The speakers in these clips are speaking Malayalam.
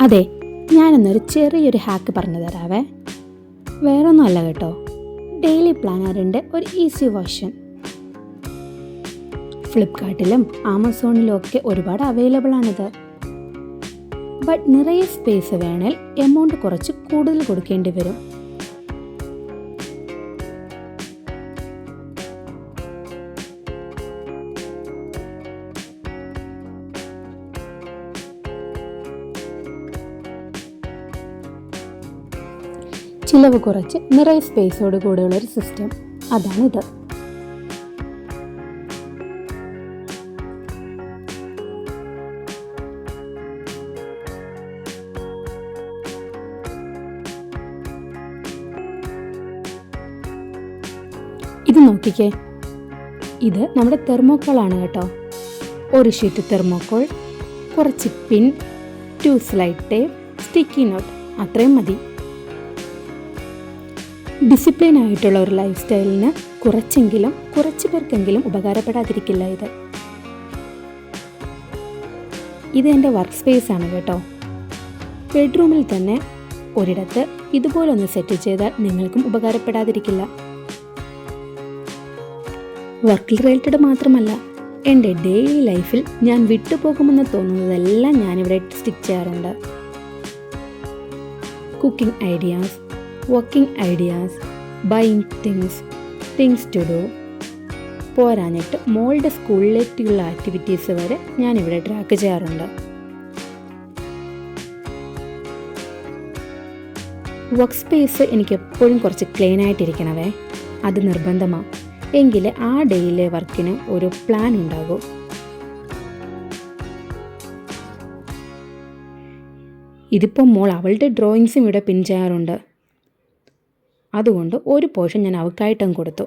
അതെ, ഞാനിന്നൊരു ചെറിയൊരു ഹാക്ക് പറഞ്ഞു തരാവേ. വേറൊന്നുമല്ല കേട്ടോ, ഡെയിലി പ്ലാനറിൻ്റെ ഒരു ഈസി വേർഷൻ. ഫ്ലിപ്കാർട്ടിലും ആമസോണിലും ഒക്കെ ഒരുപാട് അവൈലബിൾ ആണിത്. ബട്ട് നിറയെ സ്പേസ് വേണേൽ എമൗണ്ട് കുറച്ച് കൂടുതൽ കൊടുക്കേണ്ടി വരും. ചിലവ് കുറച്ച് നിറയെ സ്പേസോട് കൂടെയുള്ളൊരു സിസ്റ്റം, അതാണിത്. ഇത് നോക്കിക്കേ, ഇത് നമ്മുടെ തെർമോക്കോളാണ് കേട്ടോ. ഒരു ഷീറ്റ് തെർമോക്കോൾ, കുറച്ച് പിൻ, 2 സ്ലൈഡ് ടേപ്പ്, സ്റ്റിക്കി നോട്ട്, അത്രയും മതി. ഡിസിപ്ലിൻ ആയിട്ടുള്ള ഒരു ലൈഫ് സ്റ്റൈലിന് കുറച്ച് പേർക്കെങ്കിലും ഉപകാരപ്പെടാതിരിക്കില്ല ഇത്. ഇത് എൻ്റെ വർക്ക് സ്പേസ് ആണ് കേട്ടോ. ബെഡ്റൂമിൽ തന്നെ ഒരിടത്ത് ഇതുപോലൊന്ന് സെറ്റ് ചെയ്താൽ നിങ്ങൾക്കും ഉപകാരപ്പെടാതിരിക്കില്ല. വർക്ക് റിലേറ്റഡ് മാത്രമല്ല, എൻ്റെ ഡെയിലി ലൈഫിൽ ഞാൻ വിട്ടുപോകുമെന്ന് തോന്നുന്നതെല്ലാം ഞാനിവിടെ സ്റ്റിക്ക് ചെയ്യാറുണ്ട്. Cooking ideas, working ideas, buying things to do, പോരാഞ്ഞിട്ട് മോളുടെ സ്കൂളിലേക്കുള്ള ആക്ടിവിറ്റീസ് വരെ ഞാനിവിടെ ട്രാക്ക് ചെയ്യാറുണ്ട്. വർക്ക് സ്പേസ് എനിക്ക് എപ്പോഴും കുറച്ച് ക്ലീൻ ആയിട്ടിരിക്കണവേ, അത് നിർബന്ധമാണ്. എങ്കിലേ ആ ഡെയിലെ വർക്കിന് ഒരു പ്ലാൻ ഉണ്ടാകൂ. ഇതിപ്പോൾ മോൾ അവളുടെ ഡ്രോയിങ്സും ഇവിടെ പിൻ ചെയ്യാറുണ്ട്. അതുകൊണ്ട് ഒരു പോർഷൻ ഞാൻ അവൾക്കായിട്ടും കൊടുത്തു.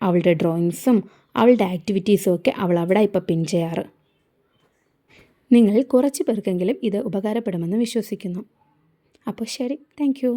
അവളുടെ ഡ്രോയിങ്സും അവളുടെ ആക്ടിവിറ്റീസും ഒക്കെ അവൾ അവിടെ ഇപ്പോൾ പിൻ ചെയ്യാറ്. നിങ്ങൾ കുറച്ച് പേർക്കെങ്കിലും ഇത് ഉപകാരപ്പെടുമെന്ന് വിശ്വസിക്കുന്നു. അപ്പോൾ ശരി, താങ്ക് യു.